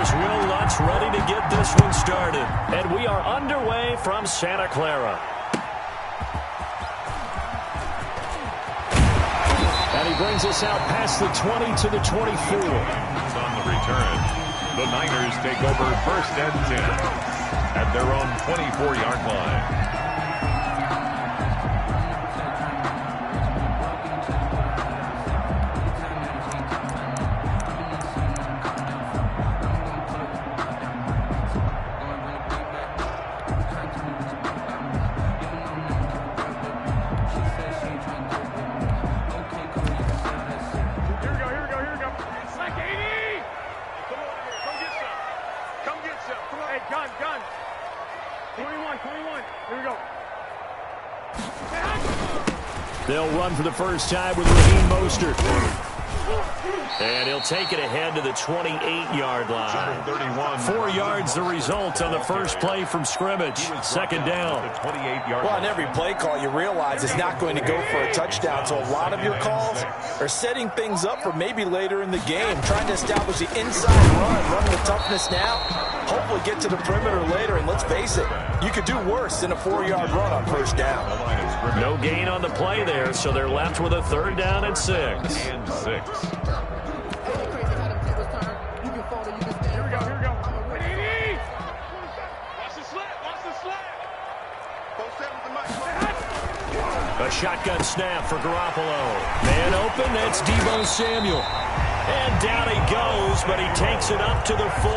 here's Will Lutz ready to get this one started. And we are underway from Santa Clara. And he brings us out past the 20 to the 24. On the return, the Niners take over 1st and 10 at their own 24-yard line. They'll run for the first time with Raheem Mostert. And he'll take it ahead to the 28-yard line. 4 yards the result on the first play from scrimmage. Second down. Well, on every play call, you realize it's not going to go for a touchdown. So a lot of your calls are setting things up for maybe later in the game, trying to establish the inside run the toughness now, hopefully get to the perimeter later. And let's face it, you could do worse than a 4-yard run on first down. No gain on the play there, so they're left with a 3rd down and 6. A shotgun snap for Garoppolo. Man open, that's Deebo Samuel. And down he goes, but he takes it up to the 40.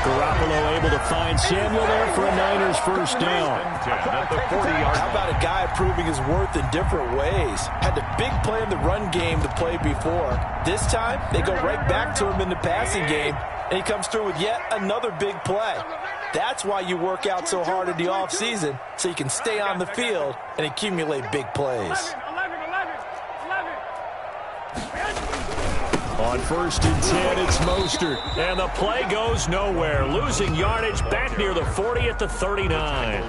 Garoppolo able to find Samuel there for a Niners first down. How about a guy proving his worth in different ways? Had the big play in the run game to play before. This time, they go right back to him in the passing game, and he comes through with yet another big play. That's why you work out so hard in the offseason, so you can stay on the field and accumulate big plays. On 1st and 10, it's Mostert. And the play goes nowhere. Losing yardage back near the 40 at the 39.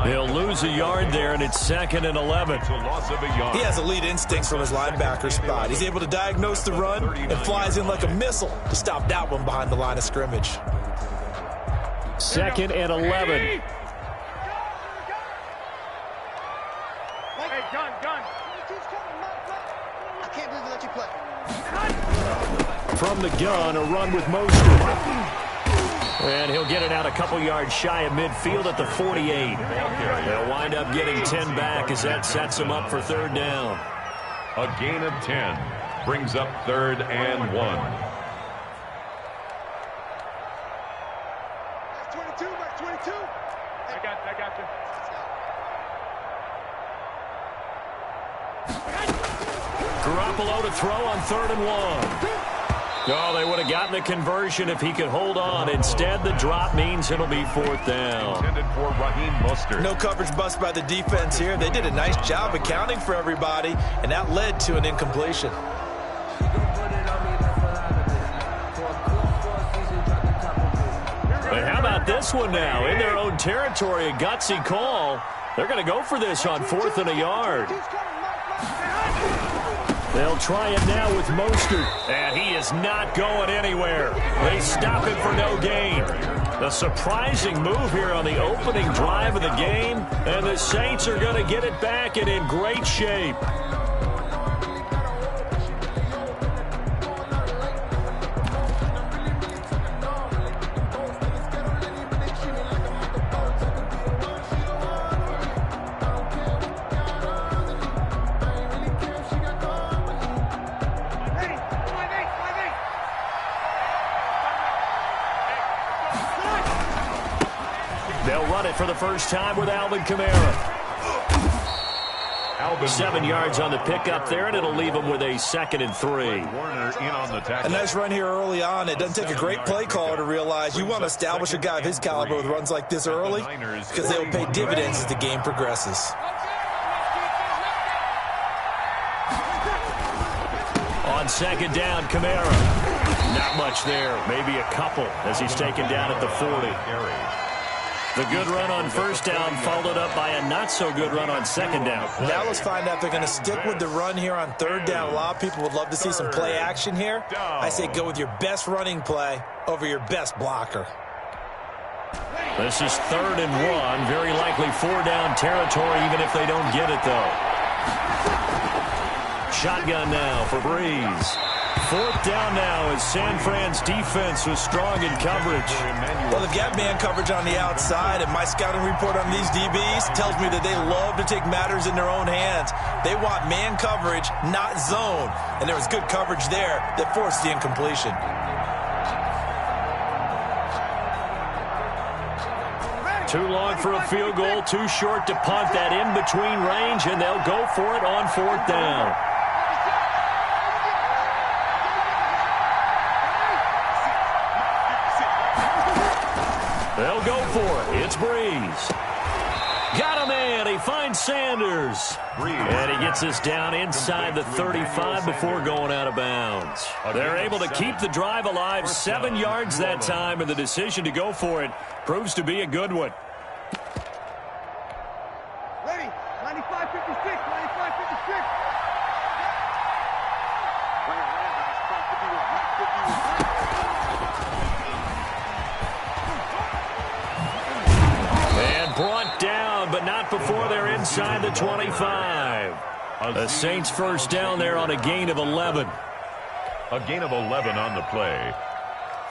He'll lose a yard there, and it's 2nd and 11. He has elite instincts from his linebacker spot. He's able to diagnose the run and flies in like a missile to stop that one behind the line of scrimmage. 2nd and 11. Hey, gun. I can't believe they let you play. From the gun, a run with Mostert. And he'll get it out a couple yards shy of midfield at the 48. They'll wind up getting 10 back as that sets them up for 3rd down. A gain of 10 brings up 3rd and 1. That's 22. I got you. Garoppolo to throw on 3rd and 1. Oh, they would have gotten the conversion if he could hold on. Instead, the drop means it'll be 4th down. Intended for Raheem Mostert. No coverage bust by the defense here. They did a nice job accounting for everybody, and that led to an incompletion. And how about this one now? In their own territory, a gutsy call. They're going to go for this on 4th and a yard. They'll try it now with Mostert. And he is not going anywhere. They stop him for no gain. The surprising move here on the opening drive of the game. And the Saints are going to get it back and in great shape. They'll run it for the first time with Alvin Kamara. 7 yards on the pickup there, and it'll leave them with a 2nd and 3. A nice run here early on. It doesn't take a great play caller to realize you want to establish a guy of his caliber with runs like this early because they will pay dividends as the game progresses. On 2nd down, Kamara. Not much there. Maybe a couple as he's taken down at the 40. The good run on 1st down followed up by a not-so-good run on 2nd down. Now let's find out if they're going to stick with the run here on 3rd down. A lot of people would love to see some play action here. I say go with your best running play over your best blocker. This is 3rd and 1. Very likely 4-down territory, even if they don't get it, though. Shotgun now for Breeze. 4th down now as San Fran's defense was strong in coverage. Well, they've got man coverage on the outside, and my scouting report on these DBs tells me that they love to take matters in their own hands. They want man coverage, not zone. And there was good coverage there that forced the incompletion. Too long for a field goal, too short to punt that in-between range, and they'll go for it on 4th down. They'll go for it. It's Breeze. Got a man. He finds Sanders. And he gets us down inside the 35 before going out of bounds. They're able to keep the drive alive. 7 yards that time, and the decision to go for it proves to be a good one. Ready? 95-56. 95-56. And brought down, but not before they're inside the 25. The Saints first down there on a gain of 11. A gain of 11 on the play.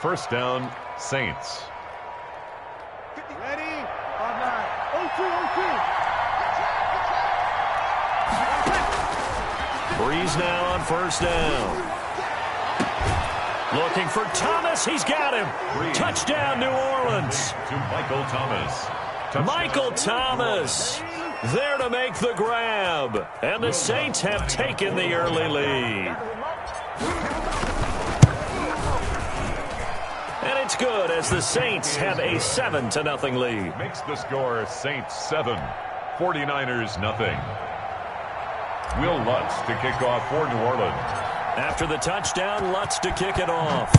First down, Saints. Ready? Online. 0-2. Breeze now on first down. Looking for Thomas. He's got him. Touchdown, New Orleans. To Michael Thomas. Michael Thomas there to make the grab. And the Saints have taken the early lead. And it's good as the Saints have a 7-0 lead. Makes the score Saints 7, 49ers nothing. Will Lutz to kick off for New Orleans. After the touchdown, Lutz to kick it off.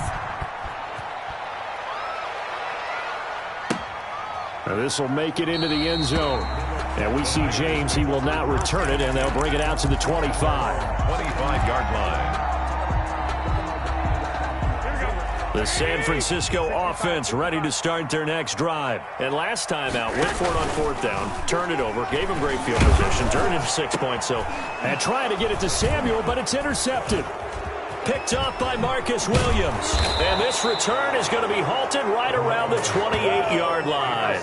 Now this will make it into the end zone. And we see James. He will not return it, and they'll bring it out to the 25. 25-yard line. The San Francisco offense ready to start their next drive. And last time out, went for it on 4th down, turned it over, gave him great field position, turned it 6 points. So, and trying to get it to Samuel, but it's intercepted. Picked off by Marcus Williams. And this return is going to be halted right around the 28-yard line.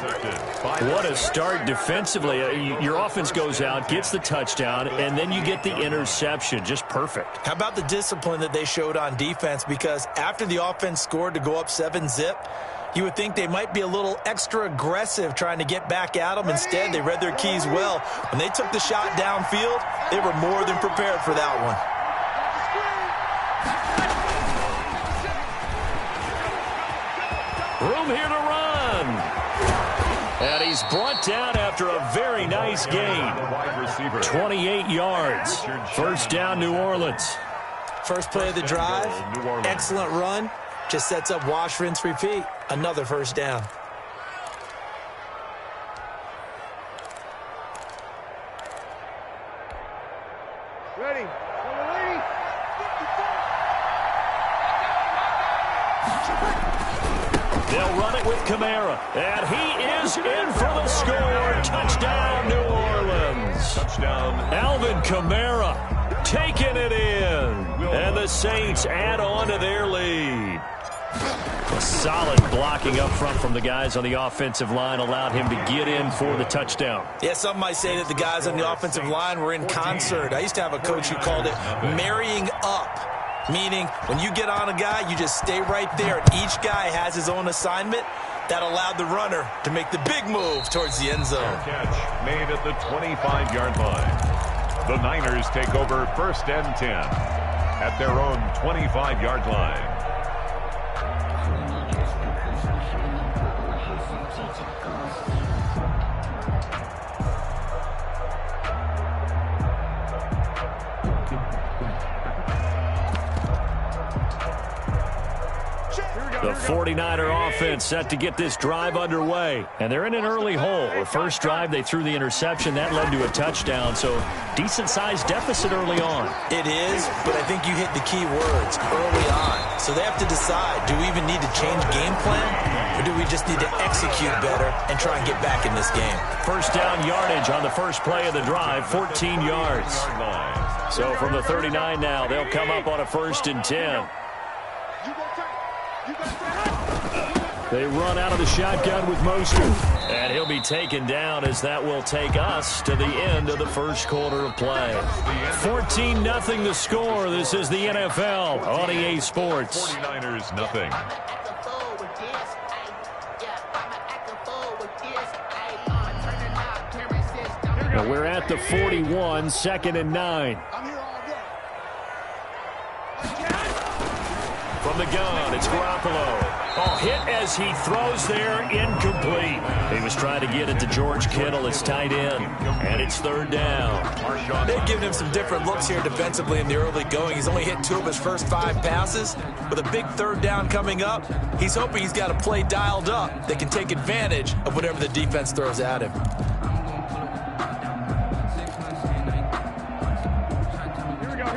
What a start defensively. Your offense goes out, gets the touchdown, and then you get the interception. Just perfect. How about the discipline that they showed on defense? Because after the offense scored to go up 7-zip, you would think they might be a little extra aggressive trying to get back at them. Instead, they read their keys well. When they took the shot downfield, they were more than prepared for that one. Room here to run. And he's brought down after a very nice gain. 28 yards. First down, New Orleans. First play of the drive, excellent run. Just sets up wash, rinse, repeat. Another first down. Ready? They'll run it with Kamara. And he is in for the score. Touchdown, New Orleans. Touchdown. Alvin Kamara taking it in. And the Saints add on to their lead. A solid blocking up front from the guys on the offensive line allowed him to get in for the touchdown. Yeah, some might say that the guys on the offensive line were in concert. I used to have a coach who called it marrying up. Meaning, when you get on a guy, you just stay right there. Each guy has his own assignment. That allowed the runner to make the big move towards the end zone. Catch made at the 25-yard line. The Niners take over 1st and 10 at their own 25-yard line. The 49er offense set to get this drive underway. And they're in an early hole. The first drive, they threw the interception. That led to a touchdown. So decent-sized deficit early on. It is, but I think you hit the key words early on. So they have to decide, do we even need to change game plan? Or do we just need to execute better and try and get back in this game? First down yardage on the first play of the drive, 14 yards. So from the 39 now, they'll come up on a 1st and 10. They run out of the shotgun with Mostert. And he'll be taken down as that will take us to the end of the first quarter of play. 14-0 the score. This is the NFL on EA Sports. 49ers nothing. Now we're at the 41, 2nd and 9. From the gun, it's Garoppolo. Oh, hit as he throws there, incomplete. He was trying to get it to George Kittle, his tight end, and it's 3rd down. They've given him some different looks here defensively in the early going. He's only hit 2 of his first 5 passes. With a big 3rd down coming up, he's hoping he's got a play dialed up that can take advantage of whatever the defense throws at him.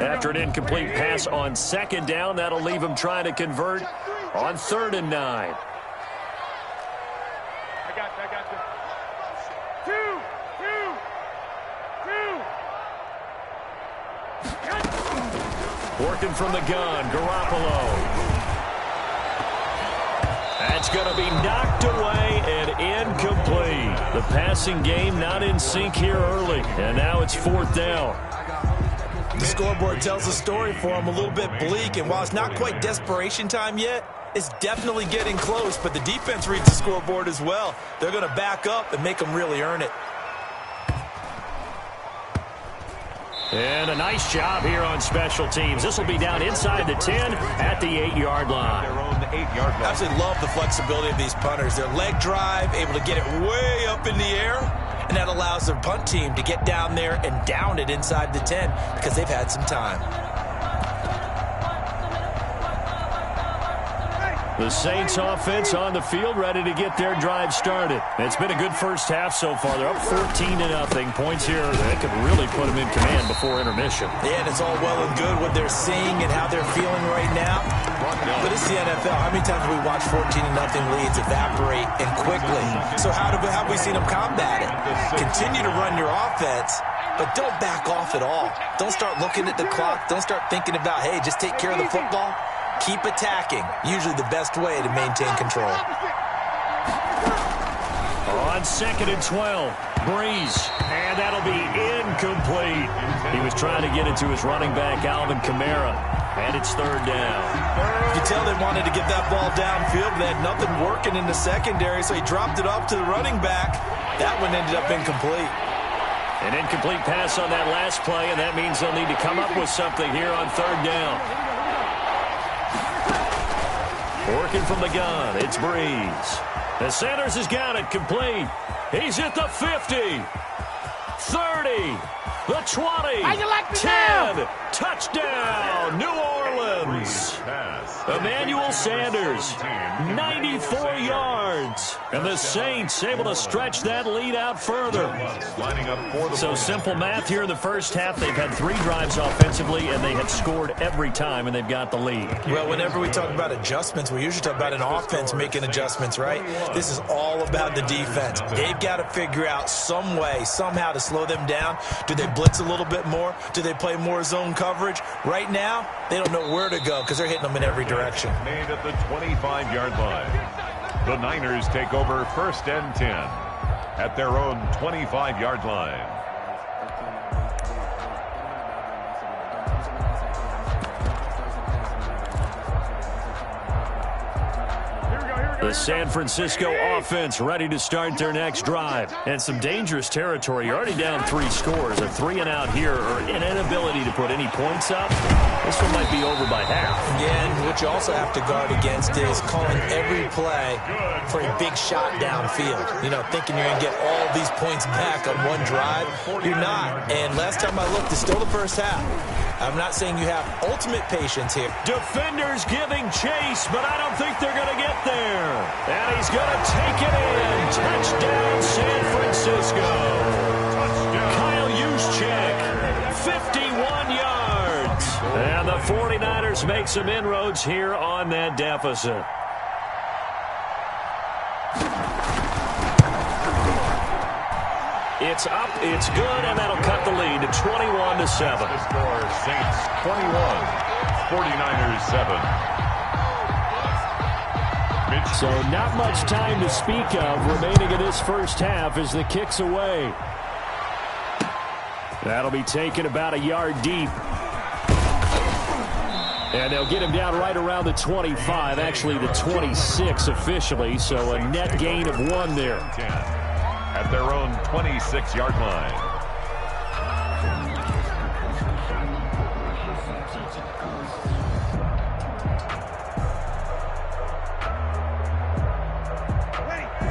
After an incomplete pass on 2nd down, that'll leave him trying to convert on 3rd and 9. I got you. Two. Working from the gun, Garoppolo. That's going to be knocked away and incomplete. The passing game not in sync here early, and now it's 4th down. The scoreboard tells the story for him, a little bit bleak, and while it's not quite desperation time yet, it's definitely getting close, but the defense reads the scoreboard as well. They're going to back up and make them really earn it. And a nice job here on special teams. This will be down inside the 10 at the 8-yard line. Their own 8-yard line. I absolutely love the flexibility of these punters. Their leg drive, able to get it way up in the air, and that allows their punt team to get down there and down it inside the 10 because they've had some time. The Saints offense on the field, ready to get their drive started. It's been a good first half so far. They're up 14-0. Points here that could really put them in command before intermission. Yeah, and it's all well and good what they're seeing and how they're feeling right now. But it's the NFL. How many times have we watched 14-0 leads evaporate and quickly? So how have we seen them combat it? Continue to run your offense, but don't back off at all. Don't start looking at the clock. Don't start thinking about, hey, just take care of the football. Keep attacking. Usually the best way to maintain control. On 2nd and 12, Breeze, and that'll be incomplete. He was trying to get it to his running back, Alvin Kamara, and it's 3rd down. You can tell they wanted to get that ball downfield, but they had nothing working in the secondary, so he dropped it off to the running back. That one ended up incomplete. An incomplete pass on that last play, and that means they'll need to come up with something here on 3rd down. Working from the gun, it's Breeze. And Sanders has got it complete. He's at the 50, 30, the 20, 10, touchdown, New Orleans. Emmanuel Sanders, 94 yards. And the Saints able to stretch that lead out further. So simple math here in the first half. They've had 3 drives offensively, and they have scored every time, and they've got the lead. Well, whenever we talk about adjustments, we usually talk about an offense making adjustments, right? This is all about the defense. They've got to figure out some way, somehow to slow them down. Do they blitz a little bit more? Do they play more zone coverage? Right now, they don't know where to go because they're hitting them in every direction. Made at the 25-yard line. The Niners take over 1st and 10 at their own 25-yard line. The San Francisco offense ready to start their next drive. And some dangerous territory. You're already down 3 scores. A 3-and-out here, or an inability to put any points up. This one might be over by half. Yeah, and what you also have to guard against is calling every play for a big shot downfield. You know, thinking you're going to get all these points back on one drive. You're not. And last time I looked, it's still the first half. I'm not saying you have ultimate patience here. Defenders giving chase, but I don't think they're going to get there. And he's going to take it in. Touchdown, San Francisco. Touchdown. Kyle Juszczyk, 51 yards. And the 49ers make some inroads here on that deficit. It's up, it's good, and that'll cut the lead to 21-7. The score, Saints 21, 49ers 7. So not much time to speak of remaining in this first half as the kick's away. That'll be taken about a yard deep. And they'll get him down right around the 25, actually the 26 officially, so a net gain of 1 there. 10. At their own 26-yard line.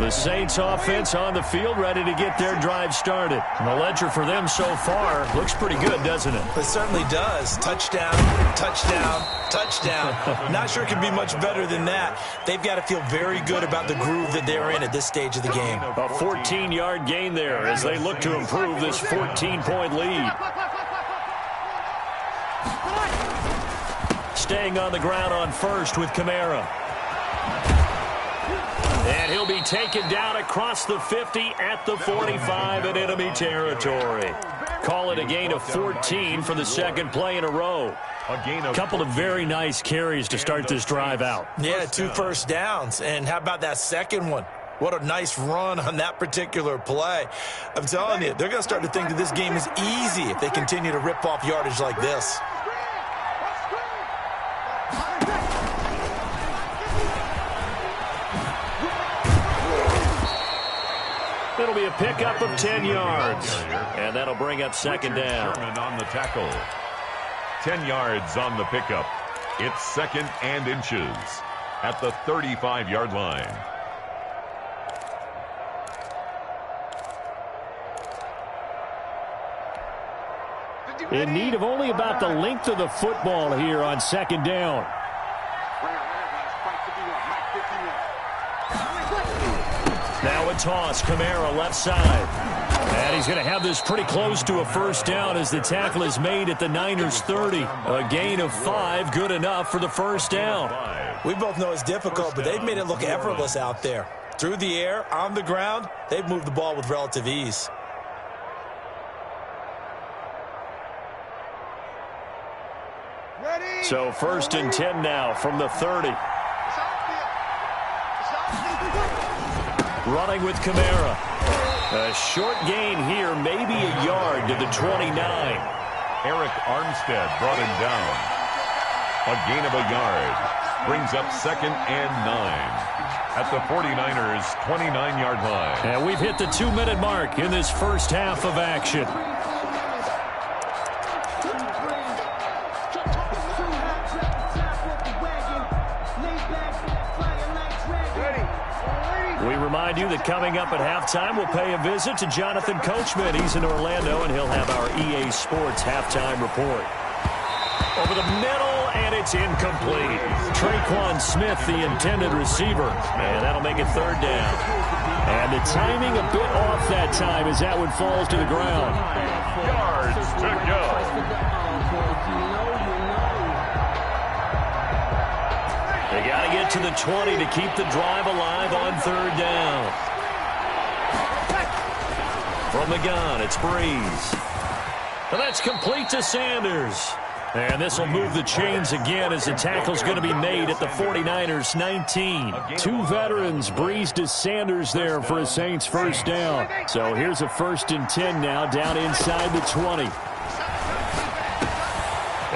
The Saints offense on the field, ready to get their drive started. And the ledger for them so far looks pretty good, doesn't it? It certainly does. Touchdown, touchdown, touchdown. Not sure it can be much better than that. They've got to feel very good about the groove that they're in at this stage of the game. A 14-yard gain there as they look to improve this 14-point lead. Staying on the ground on first with Kamara. And he'll be taken down across the 50 at the 45 in enemy territory. Call it a gain of 14 for the second play in a row. A couple of very nice carries to start this drive out. Yeah, 2 first downs. And how about that second one? What a nice run on that particular play. I'm telling you, they're going to start to think that this game is easy if they continue to rip off yardage like this. It'll be a pickup of 10 yards. And that'll bring up second down. On the tackle. 10 yards on the pickup. It's second and inches at the 35-yard line. In need of only about the length of the football here on second down. Now a toss, Kamara left side. And he's going to have this pretty close to a first down as the tackle is made at the Niners 30. A gain of 5, good enough for the first down. We both know it's difficult, but they've made it look effortless out there. Through the air, on the ground, they've moved the ball with relative ease. So first and 10 now from the 30. Running with Kamara. A short gain here, maybe a yard to the 29. Eric Armstead brought him down. A gain of a yard. Brings up second and 9 at the 49ers' 29-yard line. And we've hit the 2-minute mark in this first half of action. We remind you that coming up at halftime, we'll pay a visit to Jonathan Coachman. He's in Orlando, and he'll have our EA Sports halftime report. Over the middle, and it's incomplete. Traquan Smith, the intended receiver. And that'll make it third down. And the timing a bit off that time as that one falls to the ground. Yards to go. They got to get to the 20 to keep the drive alive on third down. From the gun, it's Breeze. And that's complete to Sanders. And this will move the chains again as the tackle's going to be made at the 49ers 19. 2 veterans, Breeze to Sanders there for a Saints first down. So here's a first and 10 now down inside the 20.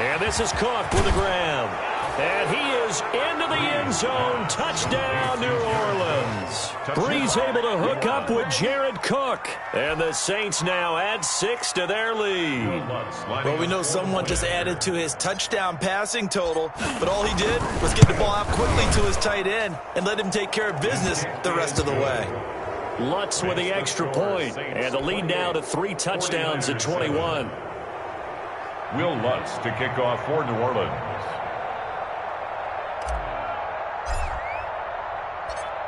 And this is Cook with a grab. And he is into the end zone. Touchdown, New Orleans. Breeze able to hook up with Jared Cook. And the Saints now add 6 to their lead. Well, we know someone just added to his touchdown passing total, but all he did was get the ball out quickly to his tight end and let him take care of business the rest of the way. Lutz with the extra point. And the lead now to 3 touchdowns at 21. Will Lutz to kick off for New Orleans.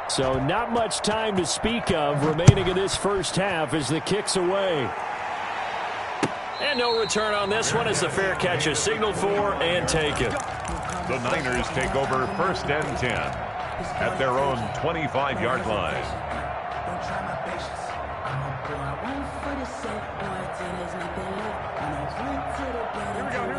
So not much time to speak of remaining in this first half as the kick's away. And no return on this one as the fair catch is signaled for and taken. The Niners take over 1st and 10 at their own 25-yard line.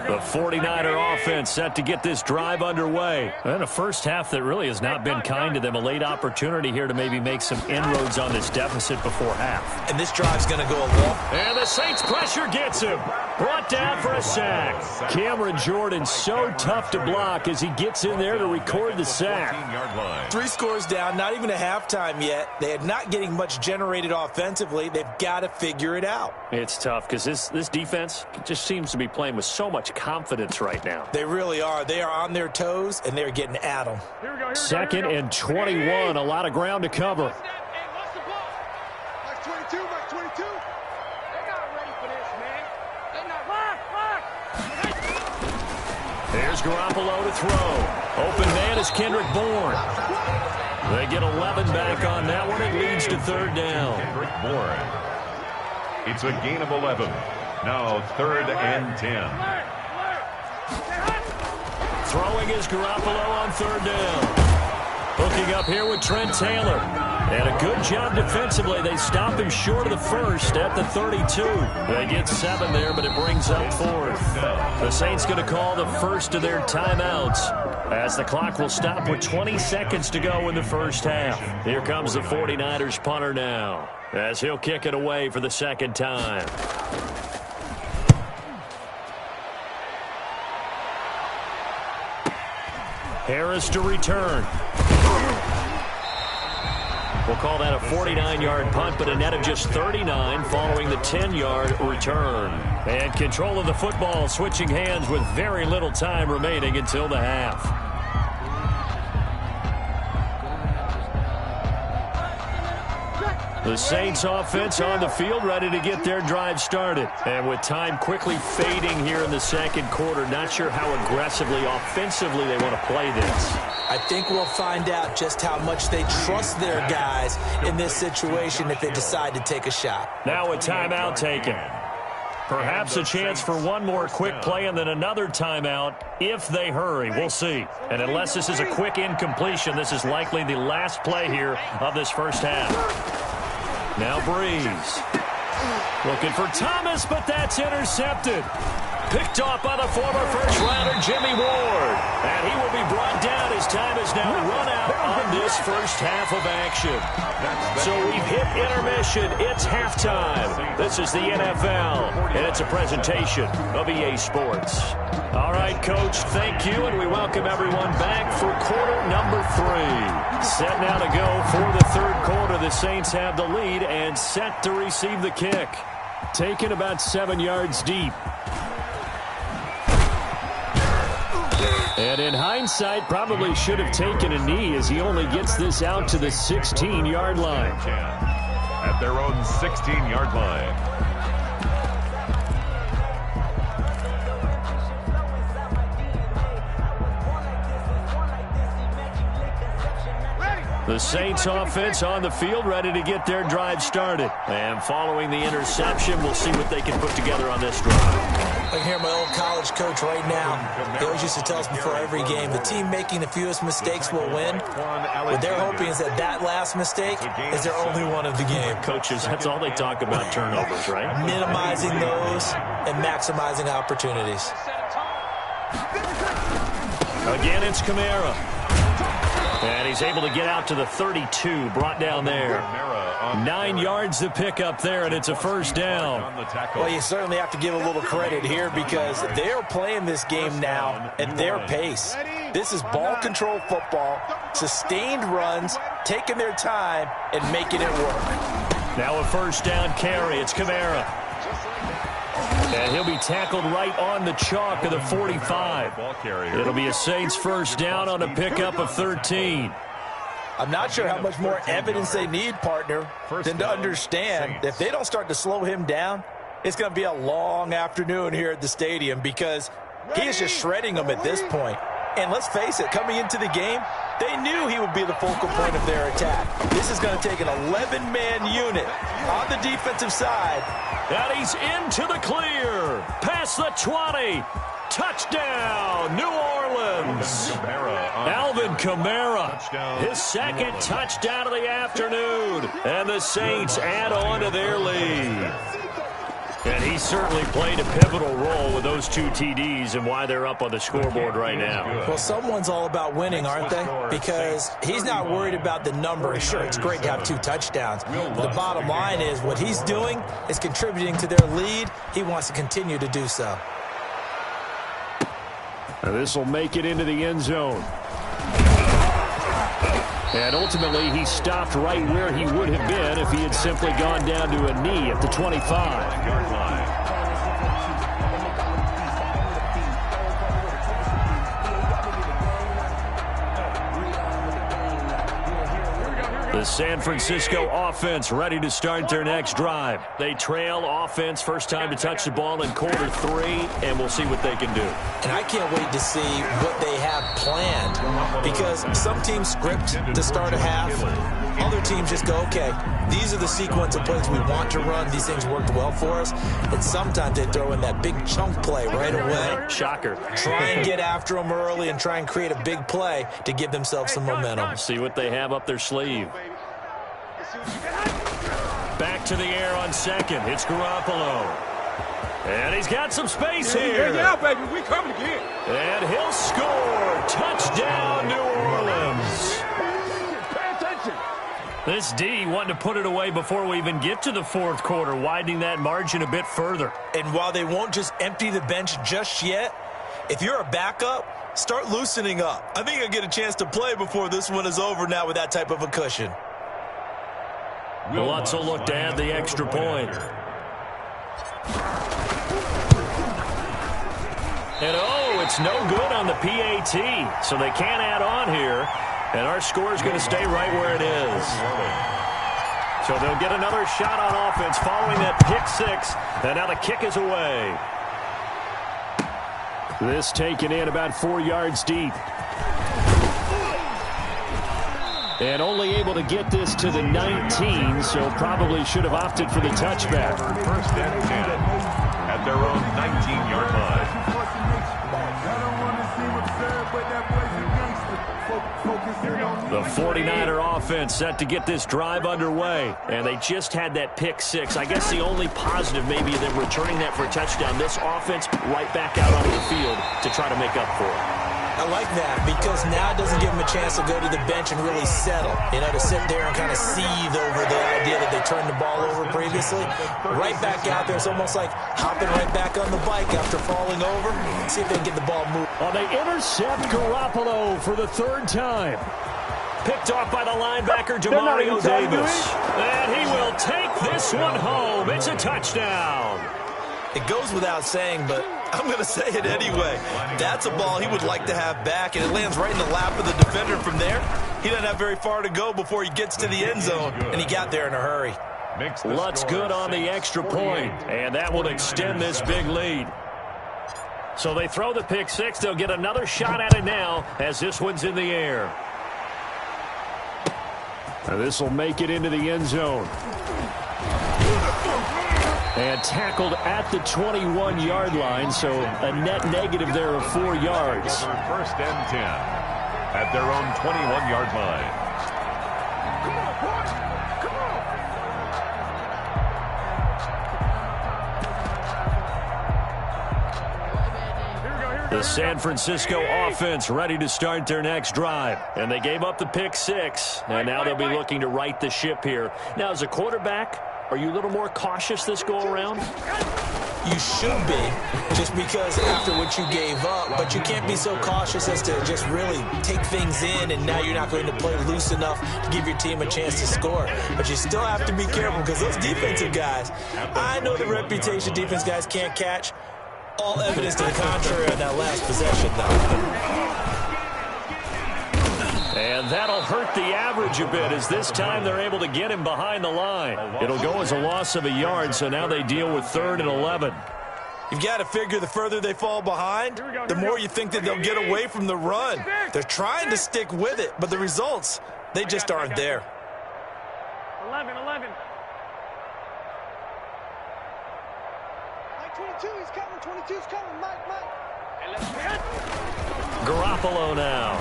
The 49er offense set to get this drive underway. And a first half that really has not been kind to them. A late opportunity here to maybe make some inroads on this deficit before half. And this drive's going to go a long. And the Saints pressure gets him. Brought down for a sack. Cameron Jordan so tough to block as he gets in there to record the sack. 3 scores down, not even a halftime yet. They are not getting much generated offensively. They've got to figure it out. It's tough because this defense just seems to be playing with so much confidence right now. They really are. They are on their toes, and they're getting at them. Second and 21, a lot of ground to cover. Max 22, Max 22. They're not ready for this, man. They're not. Here's Garoppolo to throw. Open man is Kendrick Bourne. They get 11 back on that one. It leads to 3rd down. Kendrick Bourne. It's a gain of 11. Now 3rd and 10. Throwing is Garoppolo on 3rd down. Hooking up here with Trent Taylor. And a good job defensively. They stop him short of the first at the 32. They get 7 there, but it brings up 4th. The Saints going to call the first of their timeouts as the clock will stop with 20 seconds to go in the first half. Here comes the 49ers punter now as he'll kick it away for the 2nd time. Harris to return. We'll call that a 49-yard punt, but a net of just 39 following the 10-yard return. And control of the football switching hands with very little time remaining until the half. The Saints offense on the field ready to get their drive started. And with time quickly fading here in the 2nd quarter, not sure how aggressively, offensively they want to play this. I think we'll find out just how much they trust their guys in this situation if they decide to take a shot. Now a timeout taken. Perhaps a chance for one more quick play and then another timeout if they hurry. We'll see. And unless this is a quick incompletion, this is likely the last play here of this first half. Now Breeze. Looking for Thomas, but that's intercepted. Picked off by the former first-rounder Jimmy Ward. And he will be brought down as time is now run out on this first half of action. So we've hit intermission. It's halftime. This is the NFL, and it's a presentation of EA Sports. All right, Coach, thank you, and we welcome everyone back for quarter number 3. Set now to go for the 3rd quarter. The Saints have the lead and set to receive the kick. Taken about 7 yards deep. And in hindsight, probably should have taken a knee as he only gets this out to the 16-yard line. At their own 16-yard line. The Saints offense on the field ready to get their drive started. And following the interception, we'll see what they can put together on this drive. I hear my old college coach right now. He always used to tell us before every game, the team making the fewest mistakes will win. What they're hoping is that last mistake is their only one of the game. Coaches, that's all they talk about, turnovers, right? Minimizing those and maximizing opportunities. Again, it's Kamara. And he's able to get out to the 32, brought down there. 9 yards to pick up there, and it's a first down. Well, you certainly have to give a little credit here because they're playing this game now at their pace. This is ball control football, sustained runs, taking their time, and making it work. Now a first down carry. It's Kamara. And he'll be tackled right on the chalk of the 45. It'll be a Saints first down on a pickup of 13. I'm not sure how much more evidence they need, partner, than to understand that if they don't start to slow him down, It's going to be a long afternoon here at the stadium because he is just shredding them at this point. And let's face it, coming into the game, they knew he would be the focal point of their attack. This is going to take an 11-man unit on the defensive side. And he's into the clear. Past the 20. Touchdown, New Orleans. Alvin Kamara, his second touchdown of the afternoon. And the Saints add on to their lead. And he certainly played a pivotal role with those 2 TDs and why they're up on the scoreboard right now. Well, someone's all about winning, aren't they? Because he's not worried about the number. Sure, it's great to have 2 touchdowns. The bottom line is what he's doing is contributing to their lead. He wants to continue to do so. This will make it into the end zone. And ultimately, he stopped right where he would have been if he had simply gone down to a knee at the 25. The San Francisco offense ready to start their next drive. They trail offense, first time to touch the ball in quarter 3, and we'll see what they can do. And I can't wait to see what they have planned because some teams script to start a half. Other teams just go, okay, these are the sequence of plays we want to run. These things worked well for us. And sometimes they throw in that big chunk play right away. Shocker. Try and get after them early and try and create a big play to give themselves some momentum. See what they have up their sleeve. Back to the air on second. It's Garoppolo. And he's got some space here. Yeah, baby, we coming again. And he'll score. Touchdown, New Orleans. Pay attention. This D wanting to put it away before we even get to the 4th quarter, widening that margin a bit further. And while they won't just empty the bench just yet, if you're a backup, start loosening up. I think you'll get a chance to play before this one is over now with that type of a cushion. Lutz will look to add the extra point. And oh, it's no good on the PAT, so they can't add on here. And our score is going to stay right where it is. So they'll get another shot on offense following that pick 6. And now the kick is away. This taken in about 4 yards deep. And only able to get this to the 19, so probably should have opted for the touchback. First and 10 at their own 19-yard line. The 49er offense set to get this drive underway. And they just had that pick 6. I guess the only positive maybe them returning that for a touchdown. This offense right back out onto the field to try to make up for it. I like that because now it doesn't give them a chance to go to the bench and really settle. You know, to sit there and kind of seethe over the idea that they turned the ball over previously. Right back out there. It's almost like hopping right back on the bike after falling over. See if they can get the ball moving. Oh, they intercept Garoppolo for the 3rd time. Picked off by the linebacker, Demario Davis. And he will take this one home. It's a touchdown. It goes without saying, but I'm going to say it anyway. That's a ball he would like to have back, and it lands right in the lap of the defender from there. He doesn't have very far to go before he gets to the end zone, and he got there in a hurry. Lutz good on the extra point, and that will extend this big lead. So they throw the pick 6. They'll get another shot at it now as this one's in the air. And this will make it into the end zone. And tackled at the 21-yard line, so a net negative there of 4 yards. First and 10 at their own 21-yard line. The San Francisco offense ready to start their next drive. And they gave up the pick 6, and now they'll be looking to right the ship here. Now, as a quarterback, are you a little more cautious this go-around? You should be, just because after what you gave up, but you can't be so cautious as to just really take things in, and now you're not going to play loose enough to give your team a chance to score. But you still have to be careful because those defensive guys, I know the reputation defense guys can't catch. All evidence to the contrary on that last possession, though. And that'll hurt the average a bit, as this time they're able to get him behind the line. It'll go as a loss of a yard, so now they deal with 3rd and 11. You've got to figure the further they fall behind, the more you think that they'll get away from the run. They're trying to stick with it, but the results, they just aren't there. 11. Mike 22, he's coming. 22's coming. Mike. Hey, let's get Garoppolo now.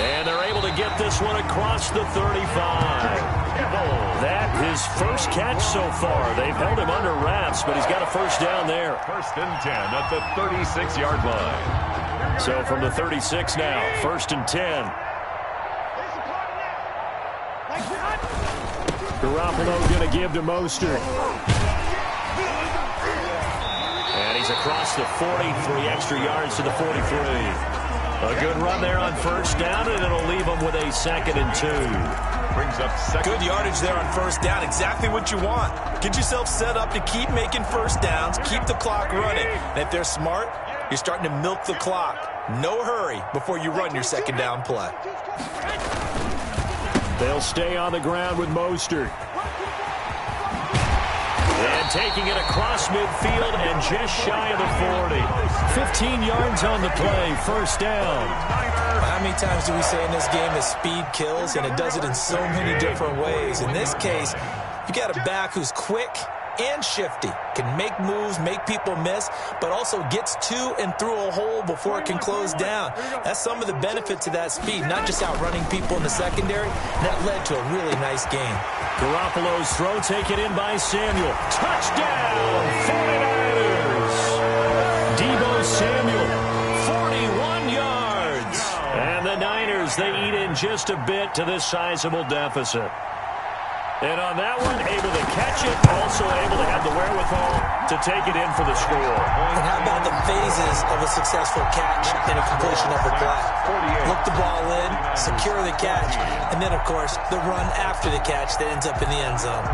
And they're able to get this one across the 35. That his first catch so far. They've held him under wraps, but he's got a first down there. 1st and 10 at the 36-yard line. So from the 36 now, 1st and 10. Garoppolo going to give to Mostert. And he's across the 43, extra yards to the 43. A good run there on 1st down, and it'll leave them with a 2nd and 2. Brings up 2nd. Good yardage there on 1st down. Exactly what you want. Get yourself set up to keep making 1st downs, keep the clock running. And if they're smart, you're starting to milk the clock. No hurry before you run your 2nd down play. They'll stay on the ground with Mostert. And taking it across midfield and just shy of the 40. 15 yards on the play, 1st down. How many times do we say in this game that speed kills, and it does it in so many different ways? In this case, you got a back who's quick and shifty, can make moves, make people miss, but also gets to and through a hole before it can close down. That's some of the benefits of that speed, not just outrunning people in the secondary. That led to a really nice game. Garoppolo's throw taken in by Samuel. Touchdown, 49ers. Deebo Samuel, 41 yards. And the Niners, they eat in just a bit to this sizable deficit. And on that one, able to catch it, also able to have the wherewithal to take it in for the score. And how about the phases of a successful catch and a completion of a play? Look the ball in, secure the catch, and then, of course, the run after the catch that ends up in the end zone.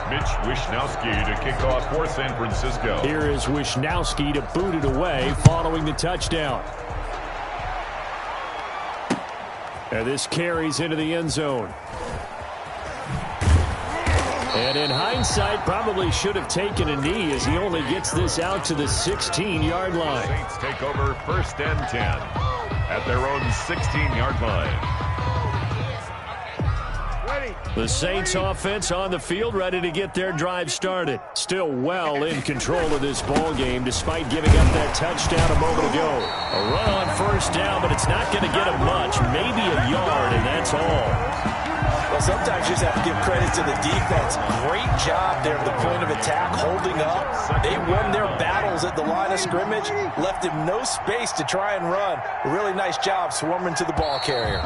Mitch Wishnowsky to kick off for San Francisco. Here is Wishnowsky to boot it away following the touchdown. And this carries into the end zone. And in hindsight, probably should have taken a knee as he only gets this out to the 16-yard line. Saints take over 1st and 10 at their own 16-yard line. The Saints offense on the field, ready to get their drive started. Still well in control of this ball game, despite giving up that touchdown a moment ago. A run on 1st down, but it's not going to get them much. Maybe a yard, and that's all. Well, sometimes you just have to give credit to the defense. Great job there at the point of attack, holding up. They won their battles at the line of scrimmage, left him no space to try and run. A really nice job swarming to the ball carrier.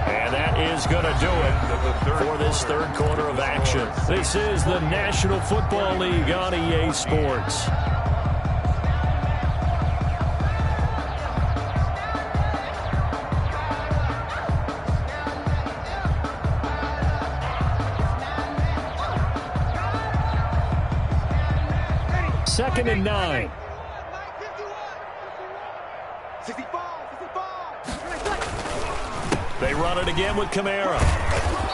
And that is going to do it for this 3rd quarter of action. This is the National Football League on EA Sports. Second and 9. 65. They run it again with Kamara.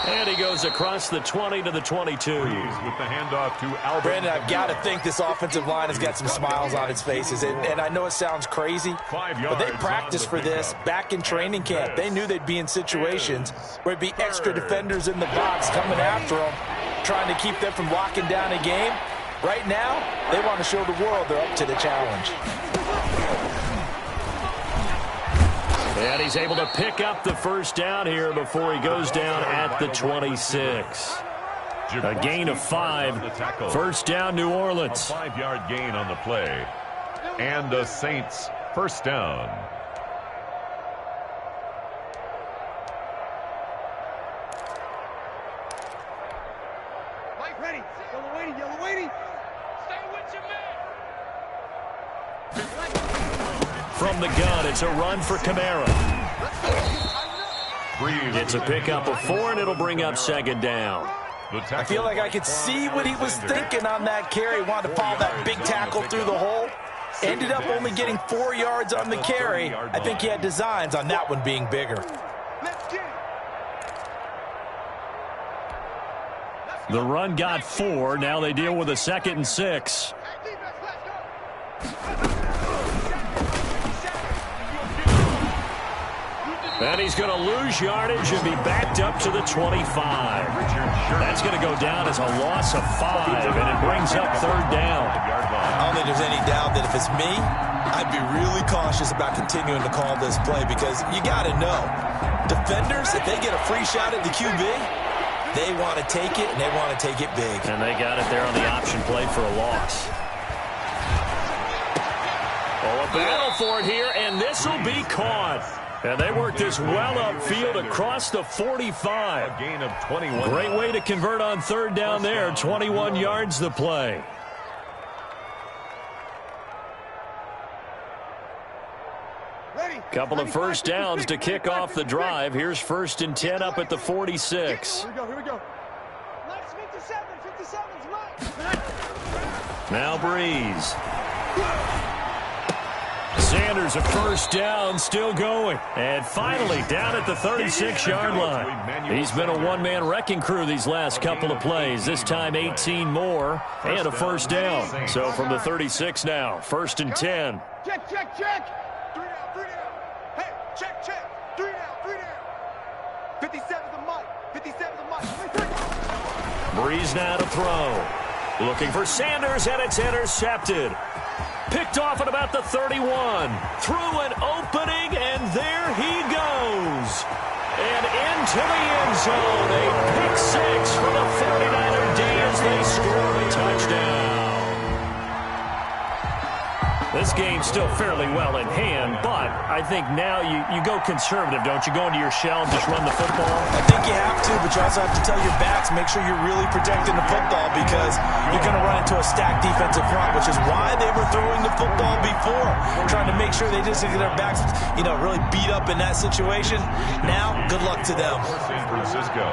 And he goes across the 20 to the 22. With the handoff to Albert. Brandon, I've got to think this offensive line has got some smiles on its faces. And I know it sounds crazy, but they practiced for this back in training camp. They knew they'd be in situations where it'd be extra defenders in the box coming after them, trying to keep them from locking down a game. Right now, they want to show the world they're up to the challenge. And he's able to pick up the 1st down here before he goes down at the 26. A gain of 5. 1st down, New Orleans. A 5-yard gain on the play. And the Saints 1st down. Mike, ready. Yellow waiting. Stay with your man. From the gun, it's a run for Kamara. It's a pickup of 4, and it'll bring up 2nd down. I feel like I could see what he was thinking on that carry. He wanted to follow that big tackle through the hole. Ended up only getting 4 yards on the carry. I think he had designs on that one being bigger. The run got 4. Now they deal with a 2nd and 6. And he's going to lose yardage and be backed up to the 25. That's going to go down as a loss of 5, and it brings up 3rd down. I don't think there's any doubt that if it's me, I'd be really cautious about continuing to call this play because you got to know, defenders, if they get a free shot at the QB, they want to take it, and they want to take it big. And they got it there on the option play for a loss. Oh, a battle for it here, and this will be caught. And they work this well upfield across the 45. A gain of 21. Great way to convert on 3rd down there. 21 yards the play. Couple of first downs to kick off the drive. Here's 1st and 10 up at the 46. Here we go. Let's 57's mine. Now Breeze. Sanders a first down, still going. And finally down at the 36-yard line. He's been a one-man wrecking crew these last couple of plays. This time 18 more and a first down. So from the 36 now, 1st and 10. Check. 3 down. Hey, check. 3 down. 57's the mic. Breeze now to throw. Looking for Sanders, and it's intercepted. Picked off at about the 31. Through an opening, and there he goes. And into the end zone. A pick 6 for the 49er D as they score a touchdown. This game's still fairly well in hand, but I think now you go conservative, don't you? Go into your shell and just run the football? I think you have to, but you also have to tell your backs, make sure you're really protecting the football because you're going to run into a stacked defensive front, which is why they were throwing the football before, trying to make sure they just get their backs, really beat up in that situation. Now, good luck to them. San Francisco.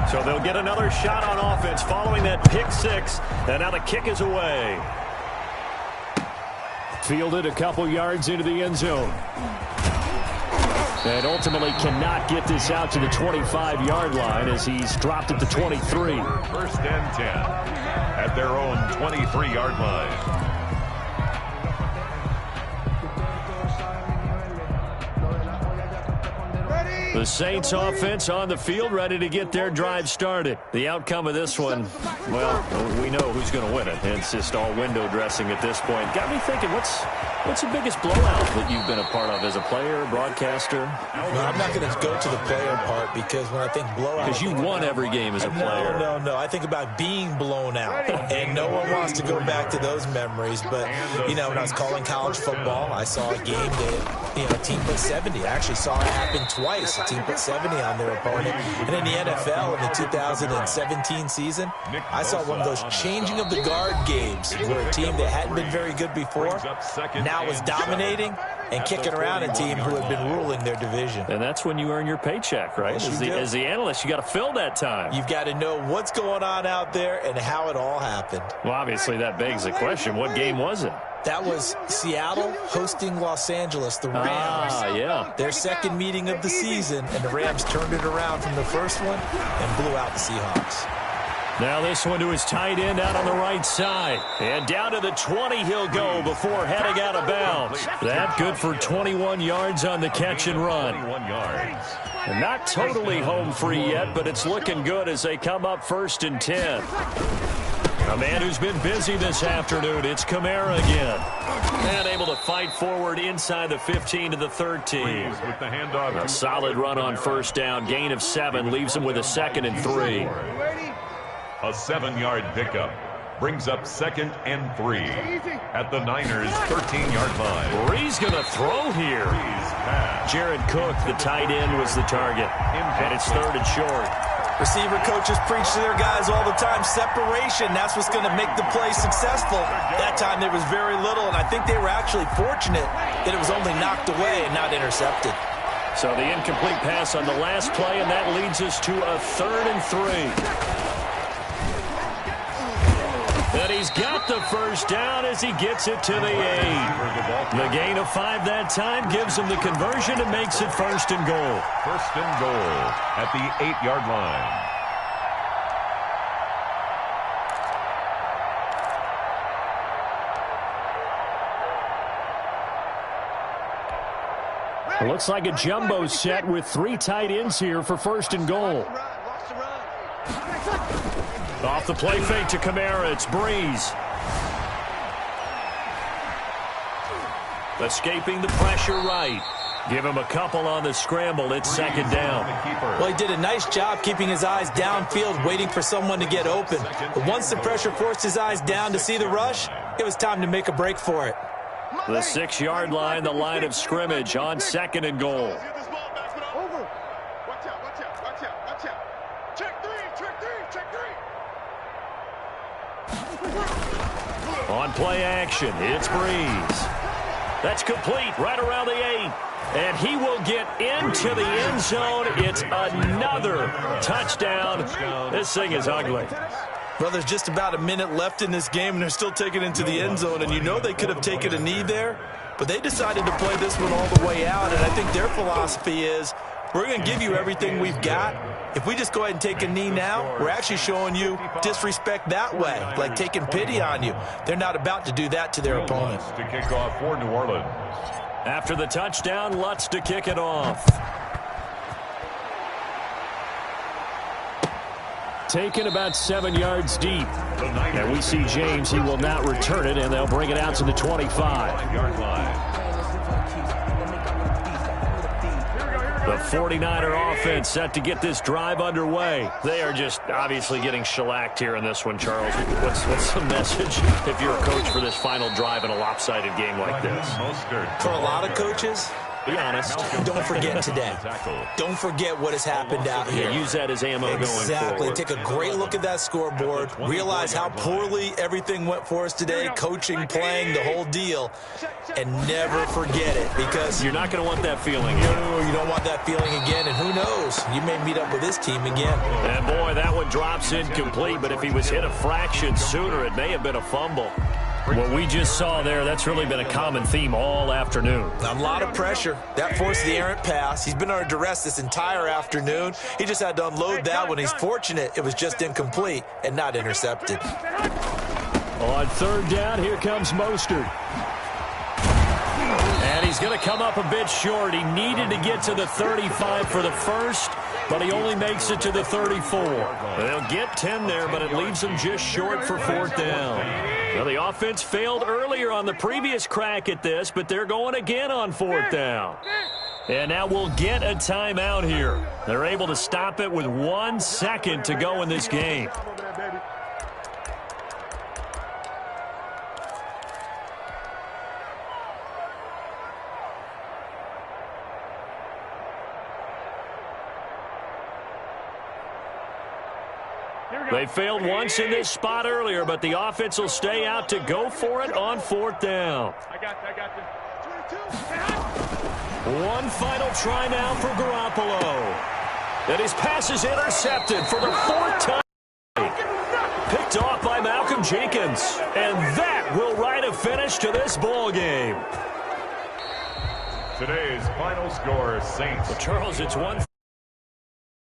So they'll get another shot on offense following that pick 6, and now the kick is away. Fielded a couple yards into the end zone. And ultimately cannot get this out to the 25-yard line as he's dropped at the 23. 1st and 10 at their own 23-yard line. The Saints offense on the field, ready to get their drive started. The outcome of this one, well, we know who's going to win it. It's just all window dressing at this point. Got me thinking, what's the biggest blowout that you've been a part of as a player, broadcaster? No, I'm not going to go to the player part because when I think blowout... Because you won every game as a player. No. I think about being blown out, and no one wants to go back to those memories. But, when I was calling college football, I saw a game that, a team put 70. I actually saw it happen twice. A team put 70 on their opponent. And in the NFL, in the 2017 season, I saw one of those changing of the guard games where a team that hadn't been very good before now was dominating and kicking around a team who had been ruling their division. And that's when you earn your paycheck, right? Yes, as the analyst, you got to fill that time. You've got to know what's going on out there and how it all happened. Well, obviously, that begs the question, what game was it? That was Seattle hosting Los Angeles, the Rams. Yeah. Their second meeting of the season, and the Rams turned it around from the first one and blew out the Seahawks. Now this one to his tight end out on the right side. And down to the 20 he'll go before heading out of bounds. That good for 21 yards on the catch and run. 21 yards. And not totally home free yet, but it's looking good as they come up 1st and 10. A man who's been busy this afternoon, it's Kamara again. And able to fight forward inside the 15 to the 13. With the handoff. A solid run on 1st down, gain of 7, leaves him with a 2nd and 3. A 7-yard pickup brings up 2nd and 3 at the Niners' 13-yard line. Breeze going to throw here. Jared Cook, the tight end, was the target. And it's 3rd and short. Receiver coaches preach to their guys all the time. Separation, that's what's going to make the play successful. That time there was very little, and I think they were actually fortunate that it was only knocked away and not intercepted. So the incomplete pass on the last play, and that leads us to a 3rd and 3. And he's got the first down as he gets it to the 8. The gain of 5 that time gives him the conversion and makes it 1st and goal. 1st and goal at the 8-yard line. It looks like a jumbo set with 3 tight ends here for 1st and goal. Off the play fake to Kamara, it's Breeze. Escaping the pressure right. Give him a couple on the scramble. It's 2nd down. Well, he did a nice job keeping his eyes downfield, waiting for someone to get open. But once the pressure forced his eyes down to see the rush, it was time to make a break for it. The 6-yard line, the line of scrimmage on 2nd and goal. Watch out, watch out, watch out, watch out. Check 3, check 3, check 3. On play action, it's Breeze. That's complete right around the 8. And he will get into the end zone. It's another touchdown. This thing is ugly. Well, there's just about a minute left in this game, and they're still taking it into the end zone. And you know they could have taken a knee there, but they decided to play this one all the way out. And I think their philosophy is, we're going to give you everything we've got. If we just go ahead and take a knee now, we're actually showing you disrespect that way, like taking pity on you. They're not about to do that to their opponent. To kick off for New Orleans. After the touchdown, Lutz to kick it off. Taken about 7 yards deep. And we see James. He will not return it, and they'll bring it out to the 25. The 49er offense set to get this drive underway. They are just obviously getting shellacked here in this one, Charles. What's the message if you're a coach for this final drive in a lopsided game like this? For a lot of coaches, be honest. Don't forget today. Don't forget what has happened out here. Yeah, use that as ammo going forward. Exactly. Take a great look at that scoreboard. Realize how poorly everything went for us today. Coaching, playing, the whole deal. And never forget it, because you're not going to want that feeling again. No, you don't want that feeling again. And who knows? You may meet up with this team again. And boy, that one drops incomplete. But if he was hit a fraction sooner, it may have been a fumble. What we just saw there, that's really been a common theme all afternoon. A lot of pressure. That forced the errant pass. He's been under duress this entire afternoon. He just had to unload that one. He's fortunate it was just incomplete and not intercepted. On 3rd down, here comes Mostert. And he's going to come up a bit short. He needed to get to the 35 for the first, but he only makes it to the 34. They'll get 10 there, but it leaves him just short for 4th down. Well, the offense failed earlier on the previous crack at this, but they're going again on 4th down. And now we'll get a timeout here. They're able to stop it with 1 second to go in this game. They failed once in this spot earlier, but the offense will stay out to go for it on 4th down. I got this. 1 final try now for Garoppolo. And his pass is intercepted for the 4th time. Picked off by Malcolm Jenkins. And that will write a finish to this ball game. Today's final score, Saints. Well, Charles, it's 1.